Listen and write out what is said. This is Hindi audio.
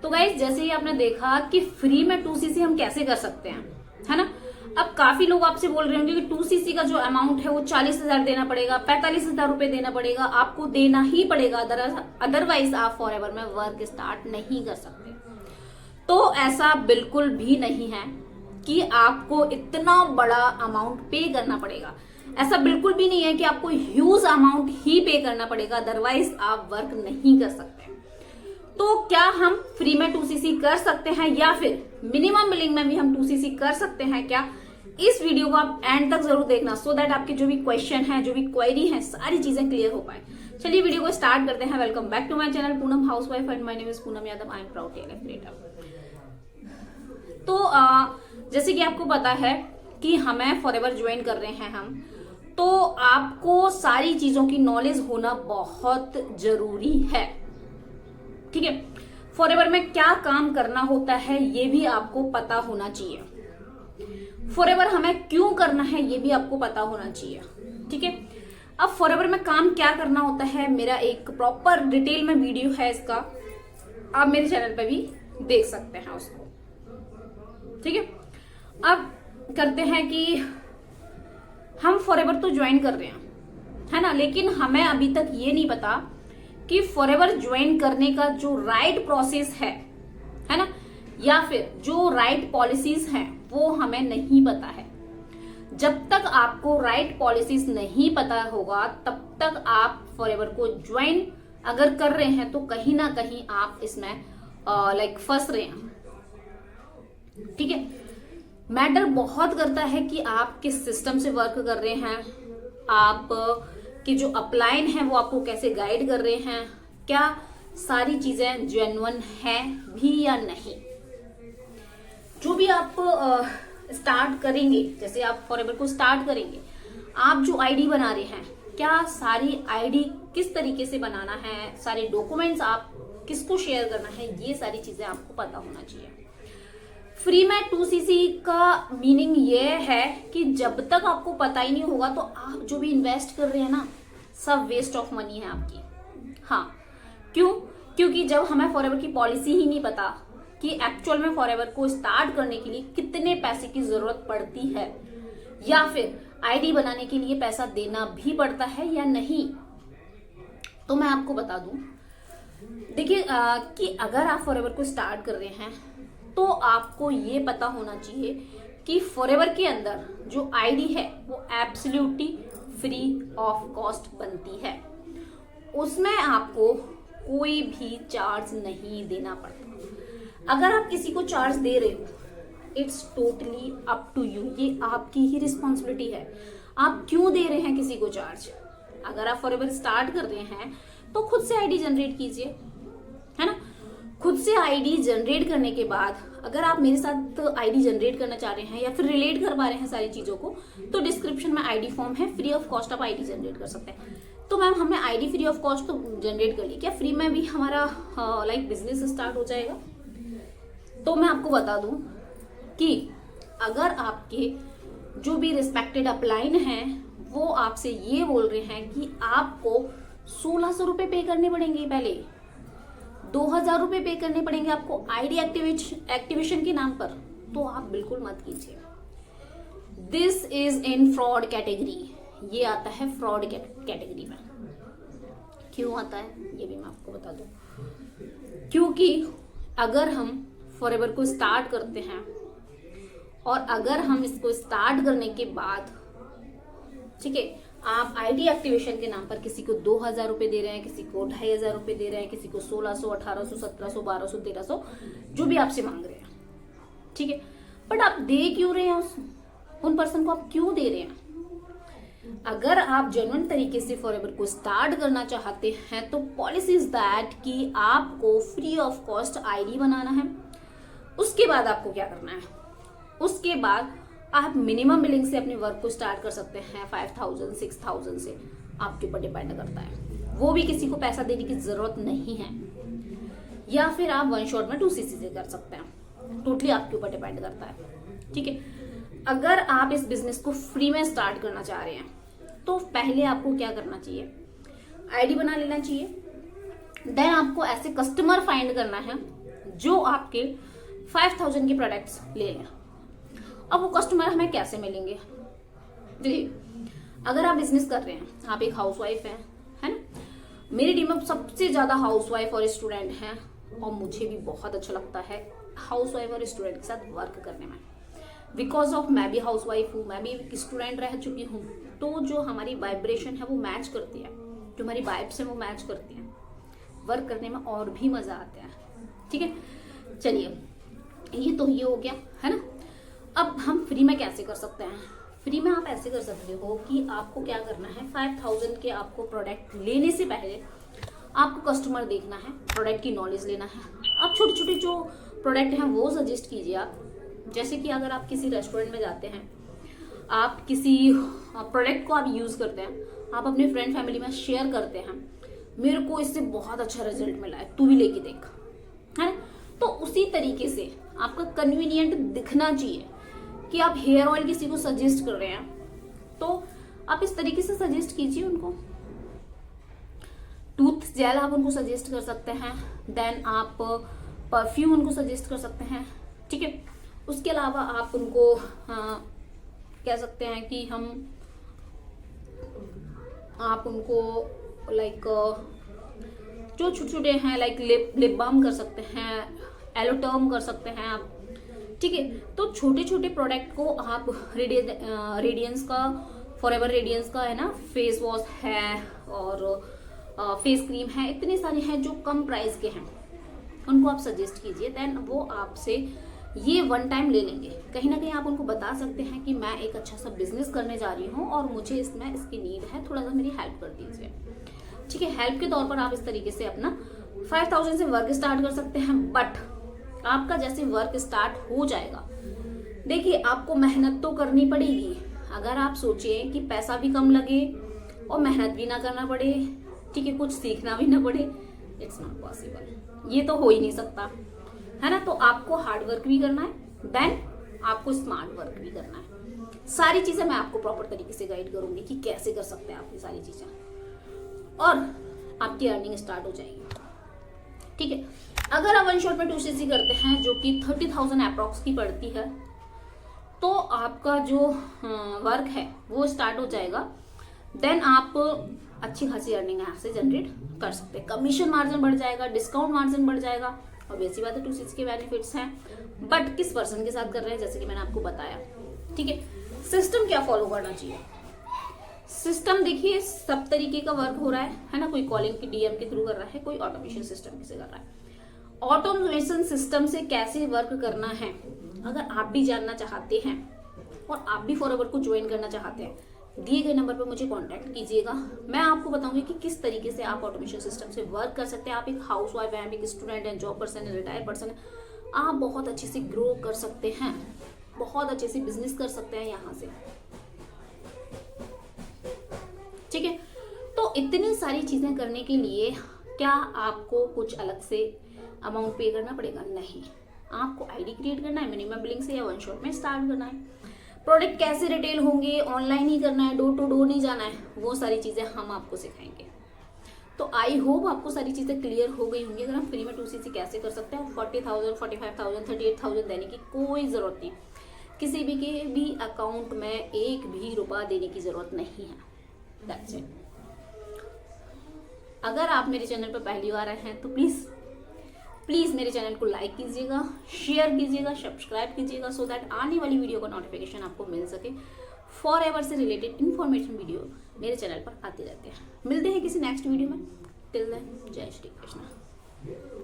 तो गाइज जैसे ही आपने देखा कि फ्री में 2cc हम कैसे कर सकते हैं, है ना। अब काफी लोग आपसे बोल रहे होंगे कि 2cc का जो अमाउंट है वो 40,000 देना पड़ेगा, 45,000 रुपए देना पड़ेगा, आपको देना ही पड़ेगा, अदरवाइज आप फॉरएवर में वर्क स्टार्ट नहीं कर सकते। तो ऐसा बिल्कुल भी नहीं है कि आपको इतना बड़ा अमाउंट पे करना पड़ेगा। ऐसा बिल्कुल भी नहीं है कि आपको ह्यूज अमाउंट ही पे करना पड़ेगा, अदरवाइज आप वर्क नहीं कर सकते। तो क्या हम फ्री में 2cc कर सकते हैं या फिर मिनिमम बिलिंग में भी हम 2cc कर सकते हैं क्या? इस वीडियो को आप एंड तक जरूर देखना, सो दैट आपके जो भी क्वेश्चन है, जो भी क्वेरी है, सारी चीजें क्लियर हो पाए। चलिए वीडियो को स्टार्ट करते हैं। Welcome back to my channel Poonam housewife and my name is Poonam Yadav. I am proud telecreator. तो जैसे कि आपको पता है कि हमें फॉरएवर ज्वाइन कर रहे हैं हम, तो आपको सारी चीजों की नॉलेज होना बहुत जरूरी है, ठीक है। फॉरएवर में क्या काम करना होता है ये भी आपको पता होना चाहिए। फॉरएवर हमें क्यों करना है ये भी आपको पता होना चाहिए, ठीक है। अब फॉरएवर में काम क्या करना होता है, मेरा एक प्रॉपर डिटेल में वीडियो है इसका, आप मेरे चैनल पे भी देख सकते हैं उसको, ठीक है। अब करते हैं कि हम फॉरएवर तो ज्वाइन कर रहे हैं, है ना, लेकिन हमें अभी तक ये नहीं पता कि फॉरएवर ज्वाइन करने का जो राइट प्रोसेस है ना, या फिर जो राइट पॉलिसीज हैं वो हमें नहीं पता है। जब तक आपको राइट पॉलिसीज नहीं पता होगा तब तक आप फॉरएवर को ज्वाइन अगर कर रहे हैं तो कहीं ना कहीं आप इसमें फंस रहे हैं, ठीक है। मैटर बहुत करता है कि आप किस सिस्टम से वर्क कर रहे हैं, आप कि जो अपलाइन है वो आपको कैसे गाइड कर रहे हैं, क्या सारी चीजें जेन्युइन है भी या नहीं। जो भी आप स्टार्ट करेंगे, जैसे आप फॉरएवर को स्टार्ट करेंगे, आप जो आईडी बना रहे हैं, क्या सारी आईडी किस तरीके से बनाना है, सारे डॉक्यूमेंट्स आप किसको शेयर करना है, ये सारी चीजें आपको पता होना चाहिए। फ्री में 2cc का मीनिंग ये है कि जब तक आपको पता ही नहीं होगा तो आप जो भी इन्वेस्ट कर रहे हैं ना, सब वेस्ट ऑफ मनी है आपकी। हाँ, क्यों? क्योंकि जब हमें फॉरएवर की पॉलिसी ही नहीं पता कि एक्चुअल में फॉरएवर को स्टार्ट करने के लिए कितने पैसे की जरूरत पड़ती है, या फिर आईडी बनाने के लिए पैसा देना भी पड़ता है या नहीं, तो मैं आपको बता दूं, देखिए कि अगर आप फॉरएवर को स्टार्ट कर रहे हैं तो आपको ये पता होना चाहिए कि फॉरएवर के अंदर जो आईडी है वो एब्सोल्युटली फ्री ऑफ कॉस्ट बनती है। उसमें आपको कोई भी चार्ज नहीं देना पड़ता। अगर आप किसी को चार्ज दे रहे हो, it's totally up to you, ये आपकी ही रिस्पॉन्सिबिलिटी है। आप क्यों दे रहे हैं किसी को चार्ज? अगर आप फॉरएवर स्टार्ट कर रहे हैं तो खुद से आईडी जनरेट कीजिए, है ना। खुद से आईडी जनरेट करने के बाद अगर आप मेरे साथ आईडी जनरेट करना चाह रहे हैं या फिर रिलेट कर पा रहे हैं सारी चीजों को, तो डिस्क्रिप्शन में आईडी फॉर्म है, फ्री ऑफ कॉस्ट आप आईडी जनरेट कर सकते हैं। तो मैम हमने आईडी फ्री ऑफ कॉस्ट तो जनरेट कर ली, क्या फ्री में भी हमारा बिजनेस स्टार्ट हो जाएगा? तो मैं आपको बता दूं कि अगर आपके जो भी रिस्पेक्टेड अपलाइन हैं वो आपसे ये बोल रहे हैं कि आपको 1600 रुपए पे करने पड़ेंगे, पहले 2000 रुपए पे करने पड़ेंगे आपको आईडी एक्टिवेशन के नाम पर, तो आप बिल्कुल मत कीजिए। This is in fraud category, ये आता है फ्रॉड कैटेगरी में। क्यों आता है ये भी मैं आपको बता दूं, क्योंकि अगर हम फॉरएवर को स्टार्ट करते हैं और अगर हम इसको स्टार्ट करने के बाद, ठीक है, आप आईडी एक्टिवेशन के नाम पर किसी को 2000 रुपए दे रहे हैं, किसी को 2500 रुपए दे रहे हैं, किसी को 1600, 1800, 1700, 1200, 1300, जो भी आपसे मांग रहे हैं, ठीक है, बट आप दे क्यों रहे हैं उन पर्सन को, आप क्यों दे रहे हैं? अगर आप जेन्युइन तरीके से फॉरएवर को स्टार्ट करना चाहते हैं तो पॉलिसी इज दैट कि आपको फ्री ऑफ कॉस्ट आईडी बनाना है। उसके बाद आपको क्या करना है, उसके बाद आप मिनिमम बिलिंग से अपने वर्क को स्टार्ट कर सकते हैं 5000, 6000 से, आपके ऊपर डिपेंड करता है। वो भी किसी को पैसा देने की जरूरत नहीं है, या फिर आप वन शॉट में 2cc से कर सकते हैं, टोटली आपके ऊपर डिपेंड करता है, ठीक है। अगर आप इस बिजनेस को फ्री में स्टार्ट करना चाह रहे हैं तो पहले आपको क्या करना चाहिए, आईडी बना लेना चाहिए। देन आपको ऐसे कस्टमर फाइंड करना है जो आपके 5000 के प्रोडक्ट्स ले लें। अब वो कस्टमर हमें कैसे मिलेंगे? देखिए, अगर आप बिजनेस कर रहे हैं, आप एक हाउसवाइफ हैं, है ना? मेरी टीम में सबसे ज्यादा हाउसवाइफ और स्टूडेंट हैं, और मुझे भी बहुत अच्छा लगता है हाउसवाइफ और स्टूडेंट के साथ वर्क करने में, बिकॉज ऑफ मैं भी हाउसवाइफ हूँ, मैं भी एक स्टूडेंट रह चुकी हूँ। तो जो हमारी वाइब्रेशन है वो मैच करती है, जो हमारी वाइब्स है वो मैच करती है, वर्क करने में और भी मजा आता है। ठीक है, चलिए, ये तो ये हो गया, है ना? अब हम फ्री में कैसे कर सकते हैं? फ्री में आप ऐसे कर सकते हो कि आपको क्या करना है, 5000 के आपको प्रोडक्ट लेने से पहले आपको कस्टमर देखना है, प्रोडक्ट की नॉलेज लेना है। आप छोटे छोटे जो प्रोडक्ट हैं वो सजेस्ट कीजिए आप। जैसे कि अगर आप किसी रेस्टोरेंट में जाते हैं, आप किसी प्रोडक्ट को आप यूज करते हैं, आप अपने फ्रेंड फैमिली में शेयर करते हैं, मेरे को इससे बहुत अच्छा रिजल्ट मिला है, तू भी लेके देख, है ना? तो उसी तरीके से आपका कन्वीनियंट दिखना चाहिए कि आप हेयर ऑयल किसी को सजेस्ट कर रहे हैं, तो आप इस तरीके से सजेस्ट कीजिए उनको। टूथ जेल आप उनको सजेस्ट कर सकते हैं, देन आप परफ्यूम उनको सजेस्ट कर सकते हैं। ठीक है, उसके अलावा आप उनको कह सकते हैं कि आप उनको लाइक जो छोटे छोटे हैं, लाइक लिप बाम कर सकते हैं, एलोटर्म कर सकते हैं आप। ठीक है, तो छोटे छोटे प्रोडक्ट को आप रेडियंस का, फॉरएवर रेडियंस का है ना, फेस वॉश है और फेस क्रीम है, इतने सारे हैं जो कम प्राइस के हैं, उनको आप सजेस्ट कीजिए। देन वो आपसे ये वन टाइम ले लेंगे। कहीं ना कहीं आप उनको बता सकते हैं कि मैं एक अच्छा सा बिजनेस करने जा रही हूँ और मुझे इसमें इसकी नीड है, थोड़ा सा मेरी हेल्प कर दीजिए। ठीक है, हेल्प के तौर पर आप इस तरीके से अपना 5000 से वर्क स्टार्ट कर सकते हैं। बट आपका जैसे वर्क स्टार्ट हो जाएगा, देखिए, आपको मेहनत तो करनी पड़ेगी। अगर आप सोचिए कि पैसा भी कम लगे और मेहनत भी ना करना पड़े, ठीक है, कुछ सीखना भी ना पड़े, इट्स नॉट पॉसिबल, ये तो हो ही नहीं सकता, है ना? तो आपको हार्ड वर्क भी करना है, देन आपको स्मार्ट वर्क भी करना है। सारी चीजें मैं आपको प्रॉपर तरीके से गाइड करूंगी कि कैसे कर सकते हैं आप ये सारी चीजें, और आपकी अर्निंग स्टार्ट हो जाएगी। ठीक है, अगर आप वन शॉट में 2cc करते हैं जो कि 30,000 अप्रॉक्स की पड़ती है, तो आपका जो वर्क है वो स्टार्ट हो जाएगा। देन आप अच्छी खासी अर्निंग यहाँ से जनरेट कर सकते हैं, कमीशन मार्जिन बढ़ जाएगा, डिस्काउंट मार्जिन बढ़ जाएगा, और वैसी बात है 2cc के बेनिफिट्स हैं। बट किस पर्सन के साथ कर रहे हैं, जैसे कि मैंने आपको बताया। ठीक है, सिस्टम क्या फॉलो करना चाहिए? सिस्टम देखिए, सब तरीके का वर्क हो रहा है ना? कोई कॉलिंग के डीएम के थ्रू कर रहा है, कोई ऑटोमेशन सिस्टम से कर रहा है। ऑटोमेशन सिस्टम से कैसे वर्क करना है, अगर आप भी जानना चाहते हैं और आप भी फॉरएवर को ज्वाइन करना चाहते हैं, दिए गए नंबर पर मुझे कांटेक्ट कीजिएगा। मैं आपको बताऊंगी कि किस तरीके से आप ऑटोमेशन सिस्टम से वर्क कर सकते हैं। आप एक हाउसवाइफ हैं, एक स्टूडेंट हैं, जॉब पर्सन है, रिटायर्ड पर्सन है, आप बहुत अच्छे से ग्रो कर सकते हैं, बहुत अच्छे से बिजनेस कर सकते हैं यहाँ से। ठीक है, तो इतनी सारी चीजें करने के लिए क्या आपको कुछ अलग से अमाउंट पे करना पड़ेगा? नहीं, आपको आईडी क्रिएट करना है, मिनिमम बिलिंग से या वन शॉट में स्टार्ट करना है। प्रोडक्ट कैसे रिटेल होंगे, ऑनलाइन ही करना है, डोर टू डोर नहीं जाना है, वो सारी चीजें हम आपको सिखाएंगे। तो आई होप आपको सारी चीजें क्लियर हो गई होंगी। अगर हम फ्री में 2cc कैसे कर सकते हैं, 40,000, 45,000, 38,000 देने की कोई जरूरत नहीं, किसी भी के भी अकाउंट में एक भी रुपया देने की जरूरत नहीं है। That's it. अगर आप मेरे चैनल पर पहली बार आए हैं तो प्लीज मेरे चैनल को लाइक कीजिएगा, शेयर कीजिएगा, सब्सक्राइब कीजिएगा, सो दैट आने वाली वीडियो का नोटिफिकेशन आपको मिल सके। फॉरएवर से रिलेटेड इन्फॉर्मेशन वीडियो मेरे चैनल पर आते रहते हैं। मिलते हैं किसी नेक्स्ट वीडियो में। टिल देन, जय श्री कृष्ण।